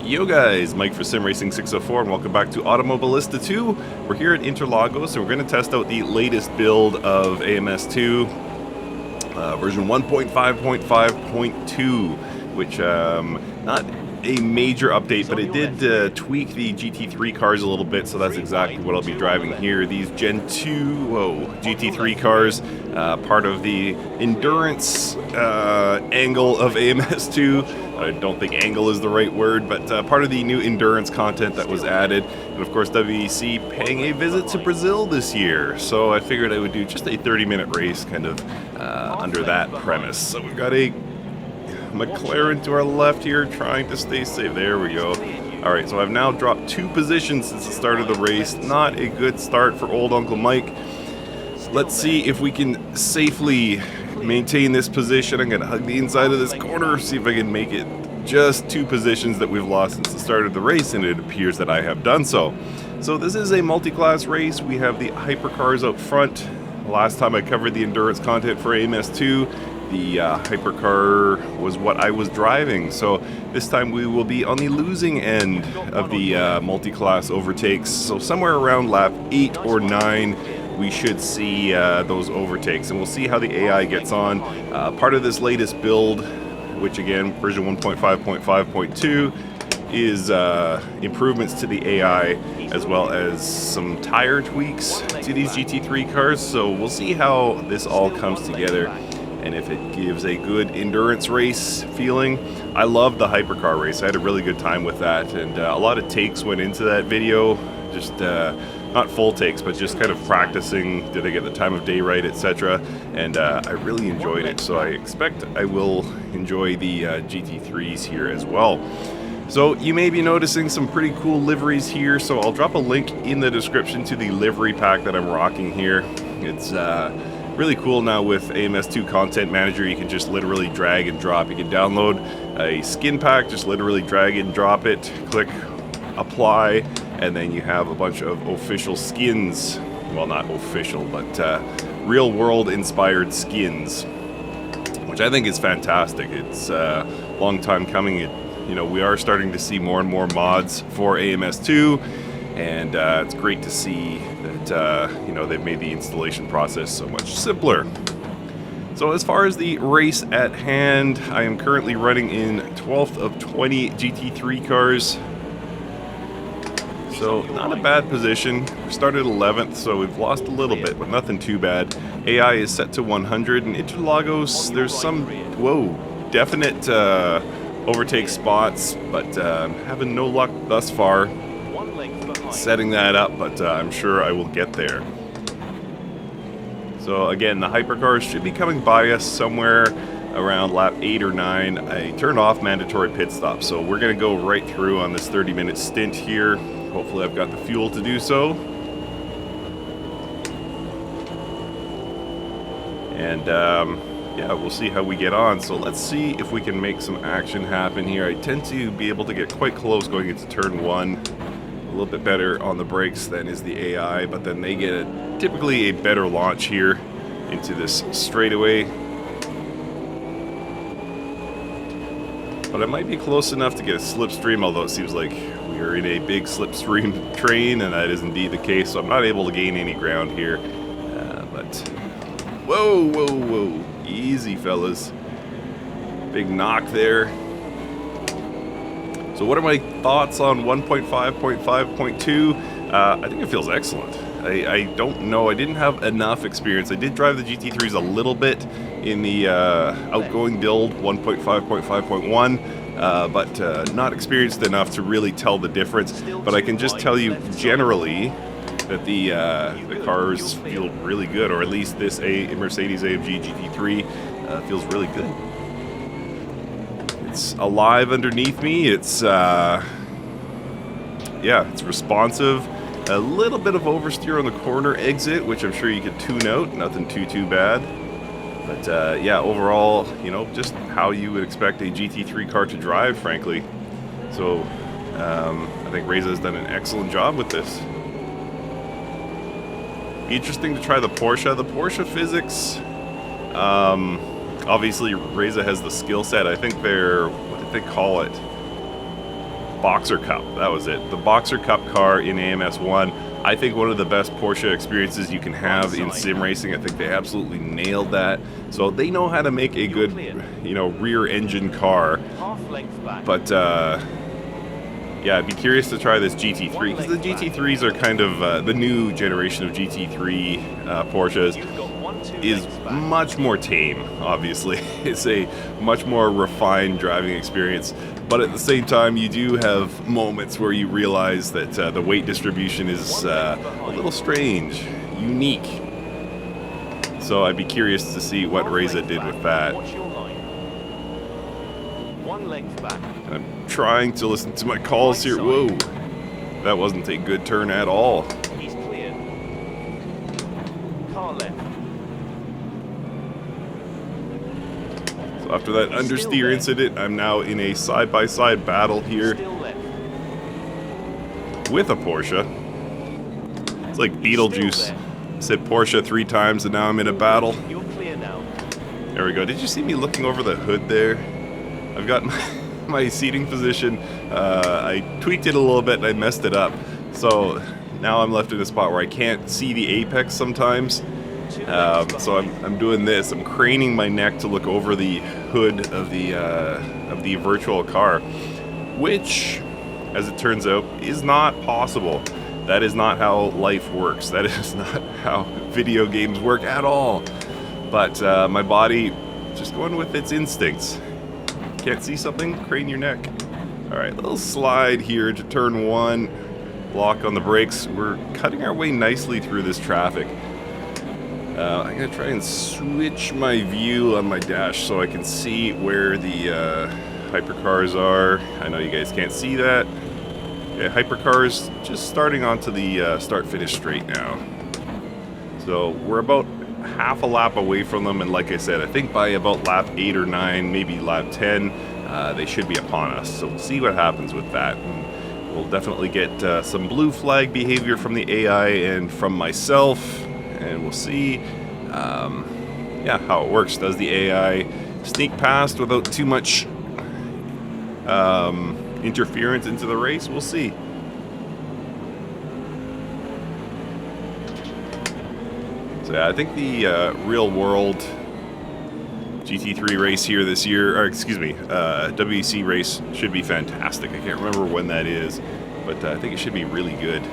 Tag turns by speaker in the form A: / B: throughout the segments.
A: Yo guys, Mike for Sim Racing 604 and welcome back to Automobilista 2. We're here at Interlagos and we're going to test out the latest build of AMS2 version 1.5.5.2, which not a major update, but it did tweak the GT3 cars a little bit, so that's exactly what I'll be driving here. These Gen 2 GT3 cars, part of the endurance angle of AMS2. I don't think angle is the right word, but part of the new endurance content that was added. And of course, WEC paying a visit to Brazil this year. So I figured I would do just a 30-minute race kind of under that premise. So we've got a McLaren to our left here trying to stay safe. There we go. All right, so I've now dropped 2 positions since the start of the race. Not a good start for old Uncle Mike. Let's see if we can safely maintain this position. I'm going to hug the inside of this corner, see if I can make it just 2 positions that we've lost since the start of the race, and it appears that I have done so. So this is a multi-class race. We have the hypercars out front. Last time I covered the endurance content for AMS2, the hypercar was what I was driving. So this time we will be on the losing end of the multi-class overtakes. So somewhere around lap 8 or 9, we should see those overtakes, and we'll see how the AI gets on. Part of this latest build, which again, version 1.5.5.2, is improvements to the AI, as well as some tire tweaks to these GT3 cars. So we'll see how this all comes together, and if it gives a good endurance race feeling. I love the hypercar race. I had a really good time with that, and a lot of takes went into that video. Just not full takes, but just kind of practicing, did I get the time of day right, etc. And I really enjoyed it, so I expect I will enjoy the GT3s here as well. So you may be noticing some pretty cool liveries here, so I'll drop a link in the description to the livery pack that I'm rocking here. It's really cool now with AMS2 Content Manager. You can just literally drag and drop. You can download a skin pack, just literally drag and drop it, click apply, and then you have a bunch of official skins. Well, not official, but real world inspired skins, which I think is fantastic. It's a long time coming. We are starting to see more and more mods for AMS2, and it's great to see that they've made the installation process so much simpler. So as far as the race at hand, I am currently running in 12th of 20 GT3 cars. So not a bad position. We started 11th, so we've lost a little bit, but nothing too bad. AI is set to 100, and Interlagos, there's some, definite overtake spots, but having no luck thus far setting that up, but I'm sure I will get there. So again, the hypercars should be coming by us somewhere around lap 8 or 9. I turned off mandatory pit stops, so we're going to go right through on this 30-minute stint here. Hopefully I've got the fuel to do so. And yeah, we'll see how we get on. So let's see if we can make some action happen here. I tend to be able to get quite close going into turn 1. A little bit better on the brakes than is the AI, but then they get typically a better launch here into this straightaway. But I might be close enough to get a slipstream, although it seems like we are in a big slipstream train, and that is indeed the case, so I'm not able to gain any ground here. But whoa, easy fellas. Big knock there. So what are my thoughts on 1.5.5.2? I think it feels excellent. I don't know, I didn't have enough experience. I did drive the GT3s a little bit in the outgoing build 1.5.5.1, but not experienced enough to really tell the difference. But I can just tell you generally that the cars feel really good, or at least this Mercedes AMG GT3 feels really good. It's alive underneath me. It's it's responsive. A little bit of oversteer on the corner exit, which I'm sure you could tune out. Nothing too bad. But yeah, overall, just how you would expect a GT3 car to drive, frankly. So I think Reza has done an excellent job with this. Interesting to try the Porsche. The Porsche physics, obviously Reza has the skill set. I think they're, what did they call it? Boxer Cup. That was it. The Boxer Cup car in AMS1. I think one of the best Porsche experiences you can have in sim racing. I think they absolutely nailed that. So they know how to make a good, you know, rear engine car. But yeah, I'd be curious to try this GT3 because the GT3s are kind of the new generation of GT3 Porsches is much more tame, obviously. It's a much more refined driving experience. But at the same time, you do have moments where you realize that the weight distribution is a little strange, unique. So I'd be curious to see what Reza did with that. And I'm trying to listen to my calls here. Whoa, that wasn't a good turn at all.
B: He's clear. Car left.
A: So after that understeer incident, I'm now in a side-by-side battle here with a Porsche. It's like Beetlejuice. Said Porsche 3 times and now I'm in a battle.
B: You're clear now.
A: There we go. Did you see me looking over the hood there? I've got my seating position. I tweaked it a little bit and I messed it up. So now I'm left in a spot where I can't see the apex sometimes. So I'm doing this. I'm craning my neck to look over the hood of the virtual car, which, as it turns out, is not possible. That is not how life works. That is not how video games work at all. But my body just going with its instincts. Can't see something? Crane your neck. Alright, little slide here to turn 1. Block on the brakes. We're cutting our way nicely through this traffic. I'm going to try and switch my view on my dash so I can see where the hypercars are. I know you guys can't see that. Yeah, hypercars just starting onto the start-finish straight now. So we're about half a lap away from them, and like I said, I think by about lap 8 or 9, maybe lap 10, they should be upon us. So we'll see what happens with that. And we'll definitely get some blue flag behavior from the AI and from myself, and we'll see yeah, how it works. Does the AI sneak past without too much interference into the race? We'll see. So yeah, I think the real world GT3 race here this year, or excuse me, WEC race should be fantastic. I can't remember when that is, but I think it should be really good.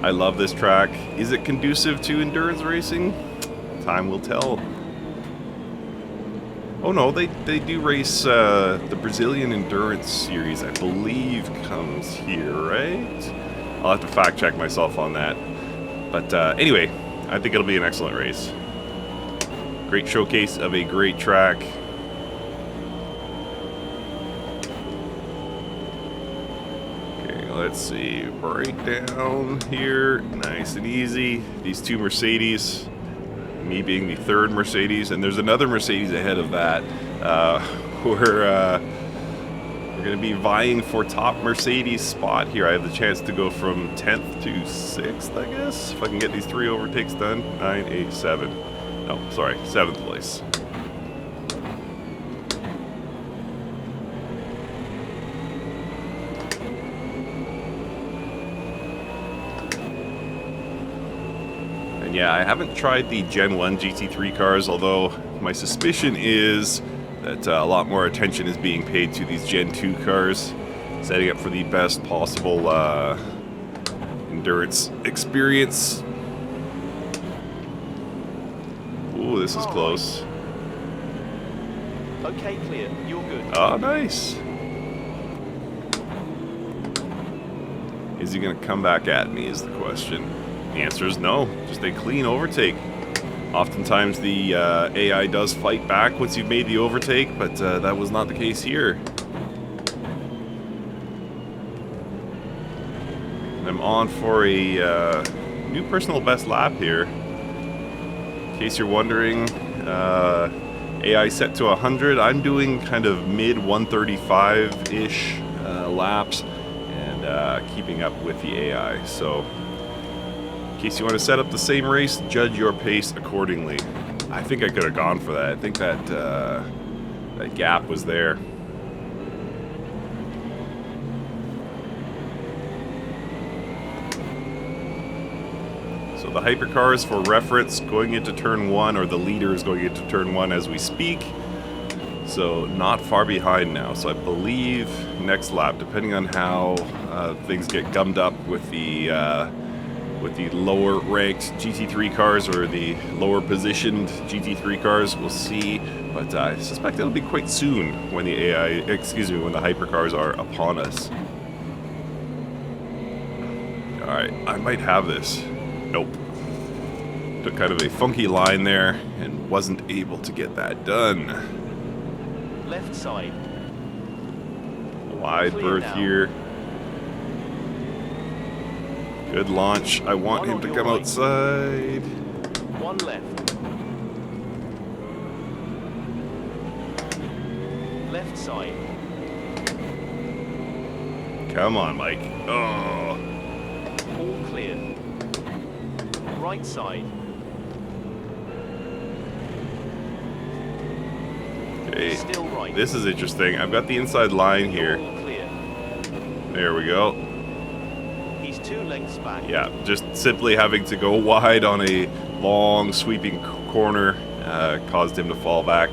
A: I love this track. Is it conducive to endurance racing? Time will tell. Oh no, they do race the Brazilian Endurance Series, I believe, comes here, right? I'll have to fact check myself on that. But anyway, I think it'll be an excellent race. Great showcase of a great track. Okay, let's see. Breakdown here, nice and easy. These two Mercedes. Me being the third Mercedes, and there's another Mercedes ahead of that. We're going to be vying for top Mercedes spot here. I have the chance to go from 10th to 6th, I guess, if I can get these 3 overtakes done. 9, 8, 7. No, sorry, 7th place. Yeah, I haven't tried the Gen 1 GT3 cars, although my suspicion is that a lot more attention is being paid to these Gen 2 cars, setting up for the best possible endurance experience. Ooh, this is close.
B: Okay, clear. You're good.
A: Oh, nice. Is he going to come back at me is the question. The answer is no, just a clean overtake. Oftentimes the AI does fight back once you've made the overtake, but that was not the case here. I'm on for a new personal best lap here. In case you're wondering, AI set to 100. I'm doing kind of mid 135-ish laps and keeping up with the AI. So in case you want to set up the same race, judge your pace accordingly. I think I could have gone for that. I think that that gap was there. So the hypercars, for reference, going into turn 1, or the leader is going into turn 1 as we speak. So not far behind now. So I believe next lap, depending on how things get gummed up with the lower ranked GT3 cars or the lower positioned GT3 cars, we'll see. But I suspect it'll be quite soon when the when the hypercars are upon us. All right, I might have this. Nope. Took kind of a funky line there and wasn't able to get that done.
B: Left side.
A: Wide
B: Clear
A: berth
B: now.
A: here. Good launch. I want
B: One
A: him
B: on
A: to
B: your
A: come
B: right.
A: outside.
B: One left. Left side.
A: Come on, Mike. Oh.
B: All clear. Right side.
A: Okay.
B: Still right.
A: This is interesting. I've got the inside line here.
B: All clear.
A: There we go.
B: He's 2 lengths back.
A: Yeah, just simply having to go wide on a long sweeping corner caused him to fall back.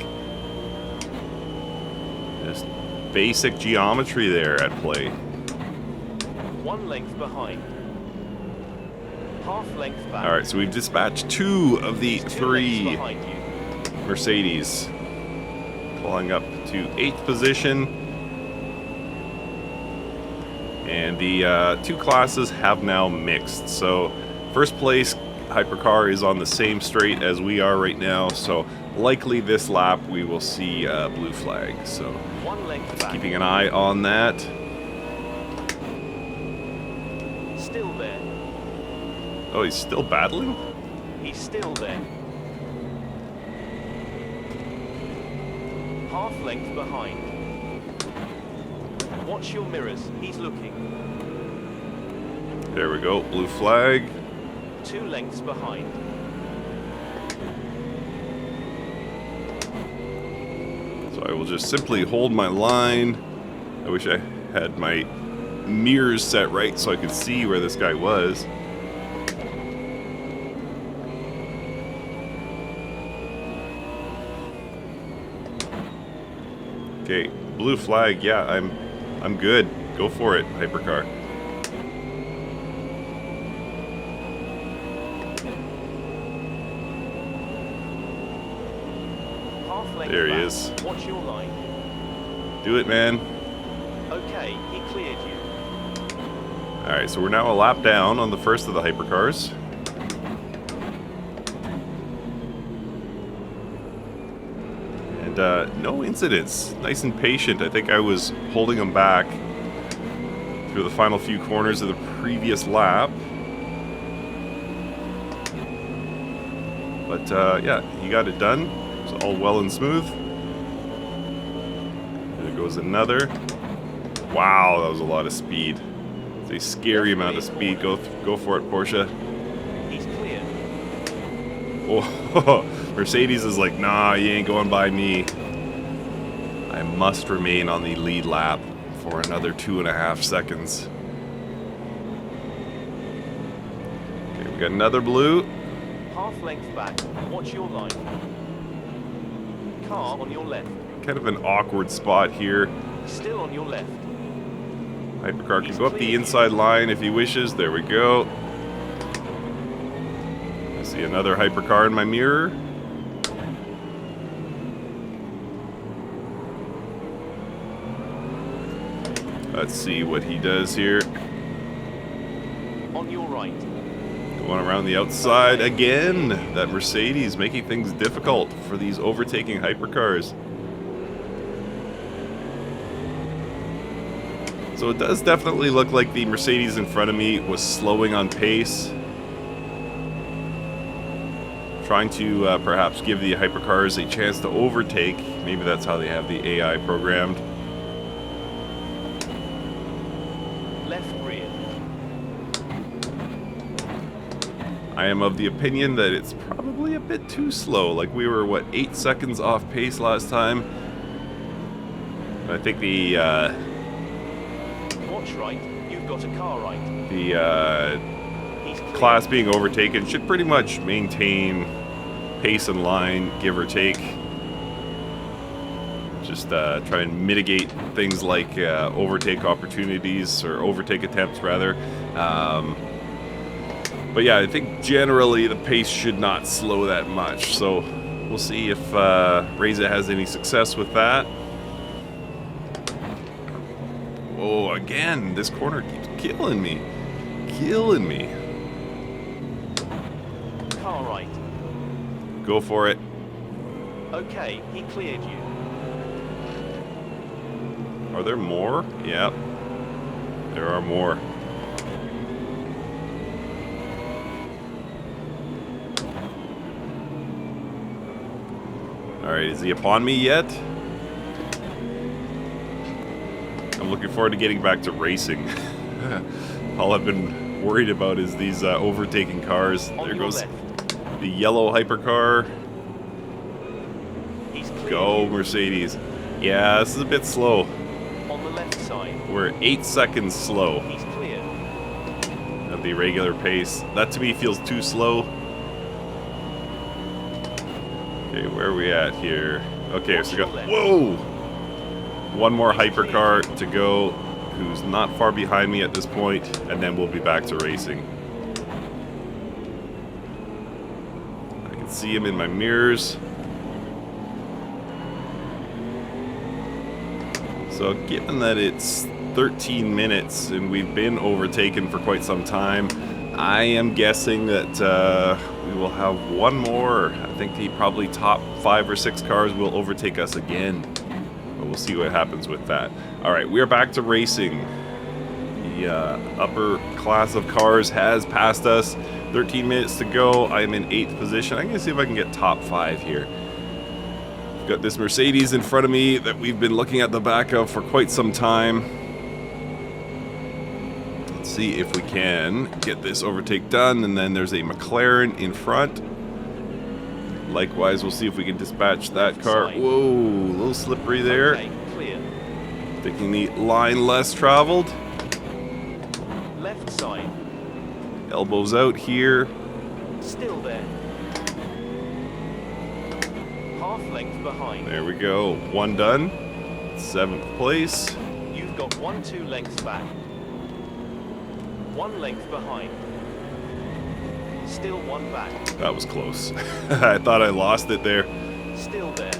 A: Just basic geometry there at play.
B: 1 length behind. Half length back.
A: All right, so we've dispatched 2 of the
B: He's 2
A: 3
B: lengths behind you.
A: Mercedes, pulling up to 8th position. And the 2 classes have now mixed. So first place hypercar is on the same straight as we are right now. So likely this lap we will see blue flag. So
B: 1 length back.
A: keeping an eye on that.
B: Still there.
A: Oh, he's still battling?
B: He's still there. Half length behind. Watch your mirrors. He's looking.
A: There we go, blue flag.
B: 2 lengths behind.
A: So I will just simply hold my line. I wish I had my mirrors set right so I could see where this guy was. Okay, blue flag. Yeah, I'm good. Go for it, hypercar.
B: Half length
A: There he
B: back.
A: is.
B: Watch your line.
A: Do it, man.
B: Okay, he cleared you.
A: All right, so we're now a lap down on the first of the hypercars. And no incidents. Nice and patient. I think I was holding him back through the final few corners of the previous lap. But yeah, he got it done. It's all well and smooth. There goes another. Wow, that was a lot of speed. It's a scary amount of speed. Go for it, Porsche.
B: He's cleared.
A: Oh, Mercedes is like, nah, you ain't going by me. I must remain on the lead lap for another 2.5 seconds. Okay, we got another blue.
B: Half length back. Watch your line. Car on your left.
A: Kind of an awkward spot here.
B: Still on your left.
A: Hypercar can go up the inside line if he wishes. There we go. I see another hypercar in my mirror. Let's see what he does here.
B: On your right.
A: Going around the outside again. That Mercedes making things difficult for these overtaking hypercars. So it does definitely look like the Mercedes in front of me was slowing on pace. Trying to perhaps give the hypercars a chance to overtake. Maybe that's how they have the AI programmed.
B: Left rear.
A: I am of the opinion that it's probably a bit too slow. Like we were, what, 8 seconds off pace last time? I think the
B: Watch right. You've got a car right.
A: the class being overtaken should pretty much maintain pace and line, give or take. Just try and mitigate things like overtake opportunities, or overtake attempts rather. But yeah, I think generally the pace should not slow that much. So we'll see if Reza has any success with that. Oh, again, this corner keeps killing me. Killing me.
B: Car right.
A: Go for it.
B: Okay, he cleared you.
A: Are there more? Yep. There are more. Alright, is he upon me yet? I'm looking forward to getting back to racing. All I've been worried about is these overtaking cars. There goes the yellow hypercar. Go, Mercedes. Yeah, this is a bit slow.
B: On the left side.
A: We're 8 seconds slow
B: He's clear.
A: of the regular pace. That to me feels too slow. Okay, where are we at here? Okay, so we got... Whoa! One more hypercar to go, who's not far behind me at this point, and then we'll be back to racing. I can see him in my mirrors. So given that it's 13 minutes and we've been overtaken for quite some time, I am guessing that we will have one more. I think the probably top 5 or 6 cars will overtake us again. But we'll see what happens with that. Alright, we're back to racing. The upper class of cars has passed us. 13 minutes to go. I am in 8th position. I'm going to see if I can get top 5 here. Got this Mercedes in front of me that we've been looking at the back of for quite some time. Let's see if we can get this overtake done. And then there's a McLaren in front. Likewise, we'll see if we can dispatch that car. Whoa, a little slippery there.
B: Okay, clear.
A: Taking the line less traveled.
B: Left side.
A: Elbows out here.
B: Still there. Half length behind.
A: There we go. One done. 7th place.
B: You've got 2 lengths back. 1 length behind. Still 1 back.
A: That was close. I thought I lost it there.
B: Still there.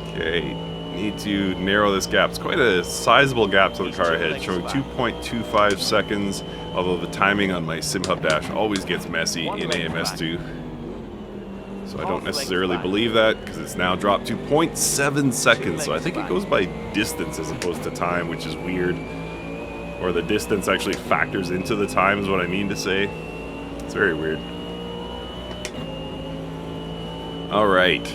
A: Okay, need to narrow this gap. It's quite a sizable gap to the car ahead, showing 2.25 seconds, although the timing on my SimHub dash always gets messy in AMS2. So I don't necessarily believe that, because it's now dropped to 0.7 seconds, so I think it goes by distance as opposed to time, which is weird. Or the distance actually factors into the time is what I mean to say. It's very weird. Alright.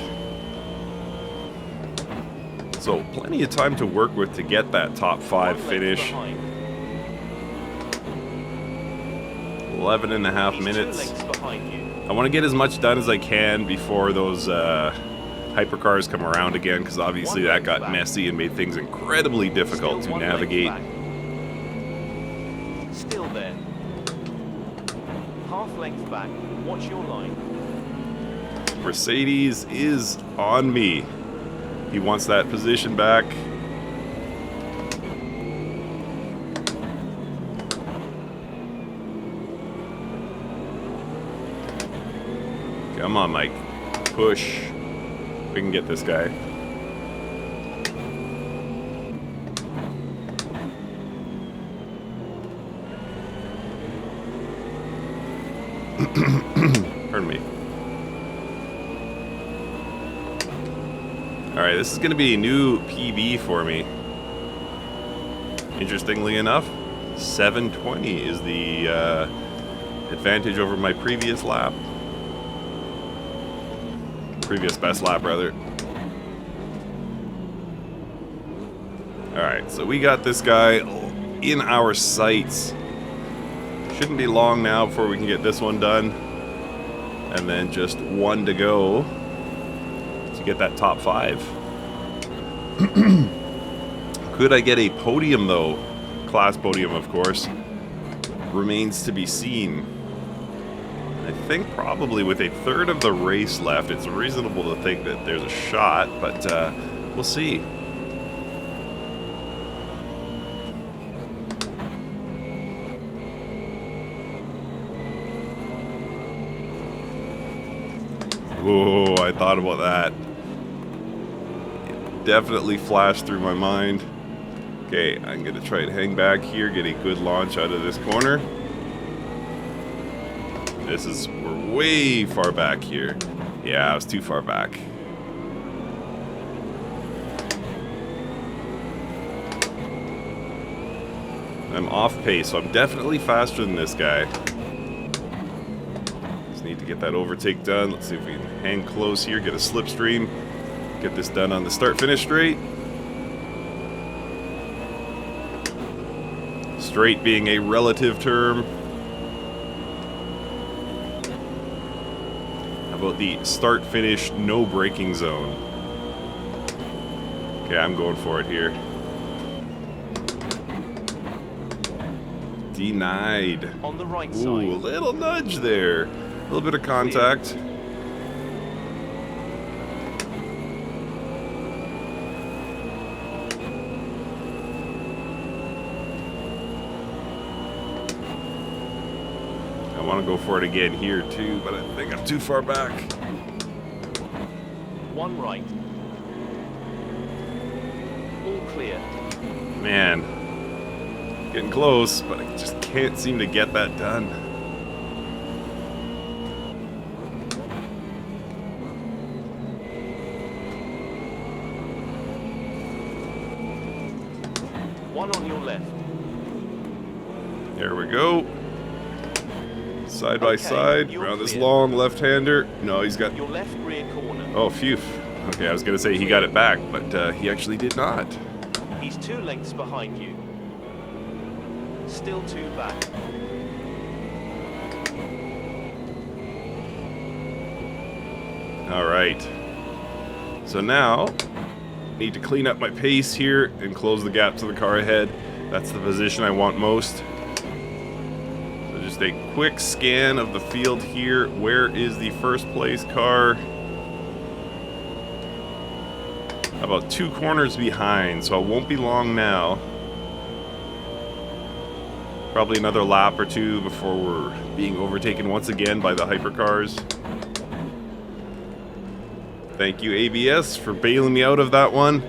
A: So, plenty of time to work with to get that top 5 finish. 11.5 minutes. I want to get as much done as I can before those hypercars come around again, because obviously that got messy and made things incredibly difficult to navigate.
B: Still there. Half length back. Watch your line.
A: Mercedes is on me. He wants that position back. Come on, Mike. Push. We can get this guy. Pardon me. Alright, this is going to be a new PB for me. Interestingly enough, 720 is the advantage over my previous lap. Previous best lap, rather. Alright, so we got this guy in our sights. Shouldn't be long now before we can get this one done. And then just 1 to go to get that top 5. Could I get a podium, though? Class podium, of course. Remains to be seen. I think probably with a third of the race left, it's reasonable to think that there's a shot, but we'll see. Whoa, I thought about that. It definitely flashed through my mind. Okay, I'm going to try and hang back here, get a good launch out of this corner. We're way far back here. Yeah, I was too far back. I'm off pace, so I'm definitely faster than this guy. Just need to get that overtake done. Let's see if we can hang close here, get a slipstream. Get this done on the start-finish straight. Straight being a relative term. How about the start-finish no braking zone? Okay, I'm going for it here. Denied.
B: On the right
A: Ooh,
B: side.
A: a little nudge there. A little bit of contact. I want to go for it again here too, but I think I'm too far back.
B: One right. All clear.
A: Man, getting close, but I just can't seem to get that done.
B: One on your left.
A: There we go. Side by
B: Okay,
A: side,
B: you're
A: around this
B: clear.
A: long left-hander. No, he's got...
B: Your left rear corner.
A: Oh, phew. Okay, I was going to say he got it back, but he actually did not.
B: He's 2 lengths behind you. Still 2 back.
A: All right. So now, need to clean up my pace here and close the gap to the car ahead. That's the position I want most. So just a quick scan of the field here. Where is the first place car? About 2 corners behind, so it won't be long now. Probably another lap or 2 before we're being overtaken once again by the hypercars. Thank you, ABS, for bailing me out of that one.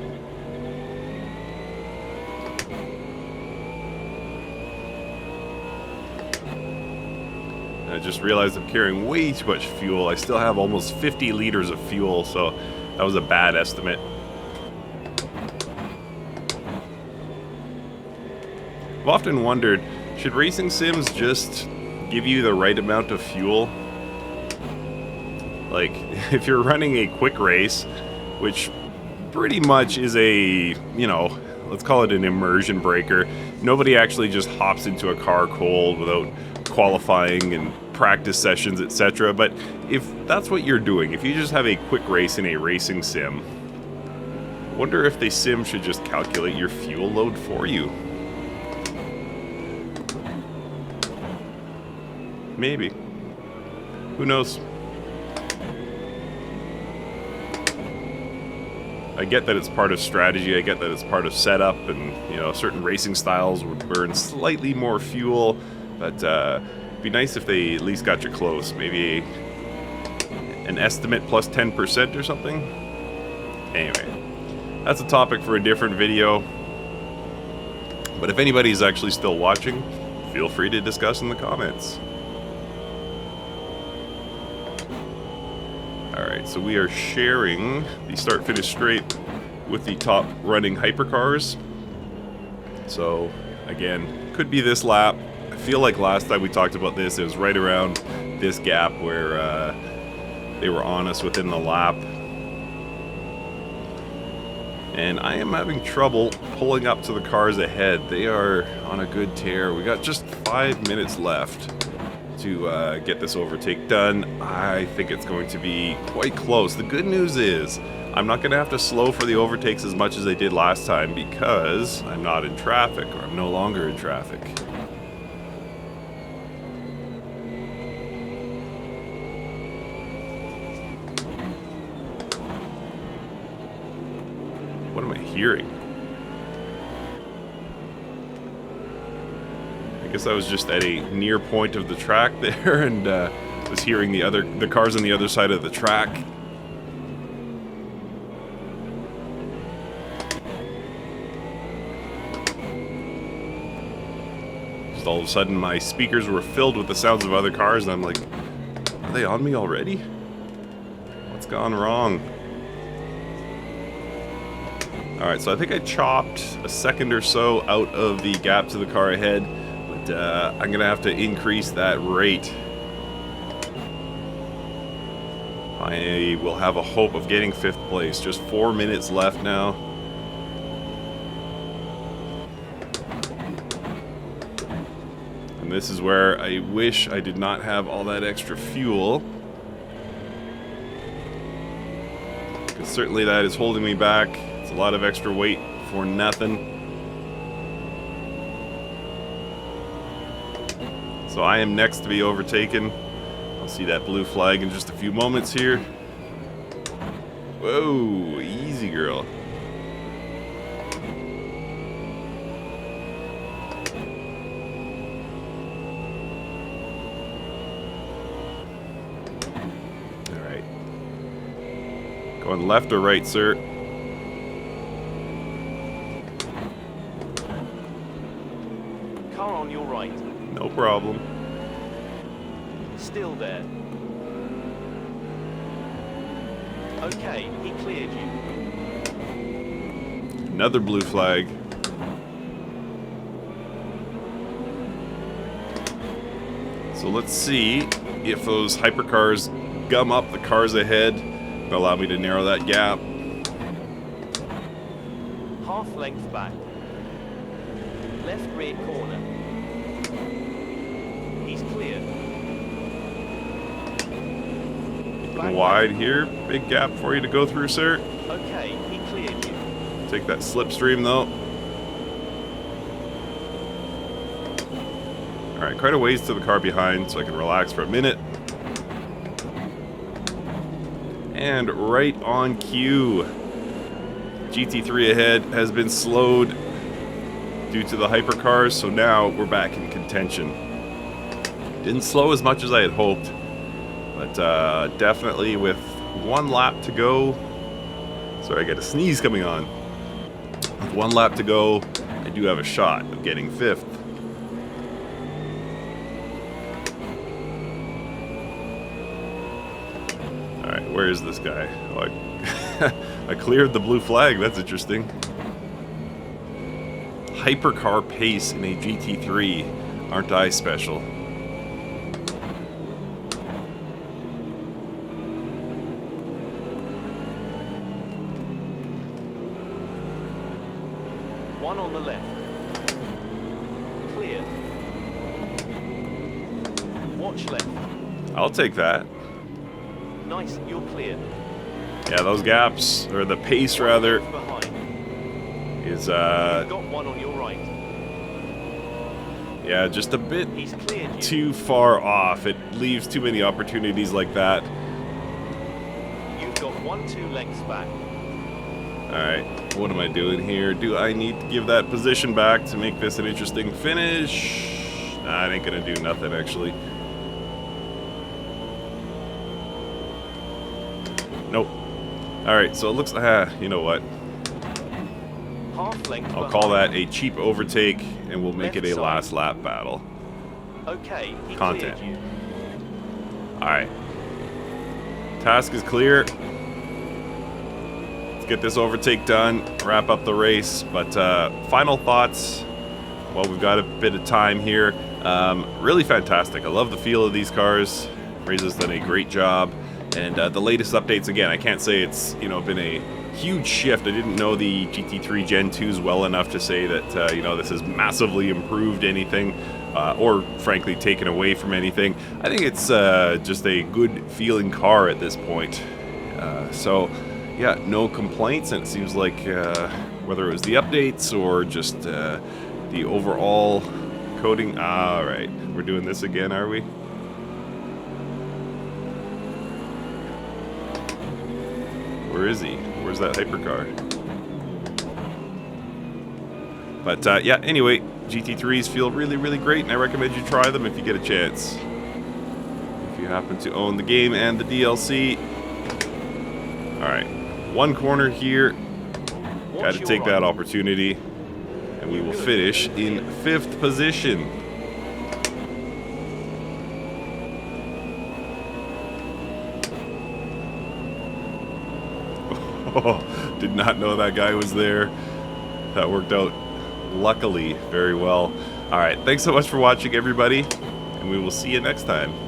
A: I just realized I'm carrying way too much fuel. I still have almost 50 liters of fuel, so that was a bad estimate. I've often wondered, should racing sims just give you the right amount of fuel? Like, if you're running a quick race, which pretty much is a, you know, let's call it an immersion breaker. Nobody actually just hops into a car cold without qualifying and practice sessions, etc. But if that's what you're doing, if you just have a quick race in a racing sim, I wonder if the sim should just calculate your fuel load for you. Maybe. Who knows? I get that it's part of strategy, I get that it's part of setup, and, you know, certain racing styles would burn slightly more fuel, but it'd be nice if they at least got you close. Maybe an estimate plus 10% or something? Anyway, that's a topic for a different video. But if anybody's actually still watching, feel free to discuss in the comments. Alright, so we are sharing the start-finish straight with the top running hypercars. So, again, could be this lap. I feel like last time we talked about this, it was right around this gap where they were on us within the lap. And I am having trouble pulling up to the cars ahead. They are on a good tear. We got just 5 minutes left to get this overtake done. I think it's going to be quite close. The good news is I'm not going to have to slow for the overtakes as much as I did last time because I'm not in traffic, or I'm no longer in traffic. What am I hearing? I guess I was just at a near point of the track there and was hearing the cars on the other side of the track. Just all of a sudden my speakers were filled with the sounds of other cars and I'm like, are they on me already? What's gone wrong? Alright, so I think I chopped a second or so out of the gap to the car ahead, but I'm going to have to increase that rate. I will have a hope of getting 5th place. Just 4 minutes left now. And this is where I wish I did not have all that extra fuel. Because certainly that is holding me back. It's a lot of extra weight for nothing. So I am next to be overtaken. I'll see that blue flag in just a few moments here. Whoa, easy girl. Alright. Going left or right, sir?
B: Car on your right.
A: No problem.
B: Still there. Okay, he cleared you.
A: Another blue flag. So let's see if those hypercars gum up the cars ahead and allow me to narrow that gap.
B: Half length back. Left rear corner. He's cleared.
A: Wide here, big gap for you to go through, sir.
B: Okay, he cleared you.
A: Take that slipstream though. Alright, quite a ways to the car behind so I can relax for a minute. And right on cue. GT3 ahead has been slowed due to the hypercars, so now we're back in contention. Didn't slow as much as I had hoped. But definitely with 1 lap to go. Sorry, I got a sneeze coming on. With 1 lap to go, I do have a shot of getting 5th. Alright, where is this guy? Oh, I cleared the blue flag, that's interesting. Hypercar pace in a GT3. Aren't I special?
B: One on the left. Clear. Watch left.
A: I'll take that.
B: Nice, you're cleared.
A: Yeah, those gaps, or the pace rather,
B: Behind.
A: is
B: You've got one on your right.
A: yeah, just a bit
B: He's cleared you.
A: too far off. It leaves too many opportunities like that.
B: You've got 1-2 lengths back.
A: Alright, what am I doing here? Do I need to give that position back to make this an interesting finish? Nah, it ain't gonna do nothing, actually. Nope. Alright, so it looks... you know what?
B: Half length
A: I'll call that a cheap overtake, and we'll make it a
B: Left side.
A: last lap battle.
B: Okay, he
A: Content.
B: cleared you.
A: Alright. Task is clear. Get this overtake done, wrap up the race. But final thoughts, well, we've got a bit of time here. Really fantastic. I love the feel of these cars. Reza's done a great job. And the latest updates, again, I can't say it's been a huge shift. I didn't know the GT3 Gen 2s well enough to say that this has massively improved anything or frankly taken away from anything. I think it's just a good feeling car at this point. So yeah, no complaints, and it seems like whether it was the updates or just the overall coding. All right, we're doing this again, are we? Where is he? Where's that hypercar? But yeah, anyway, GT3s feel really, really great, and I recommend you try them if you get a chance. If you happen to own the game and the DLC. Alright, one corner here. Got to take that opportunity. And we will finish in 5th position. Oh, did not know that guy was there. That worked out, luckily, very well. Alright, thanks so much for watching, everybody. And we will see you next time.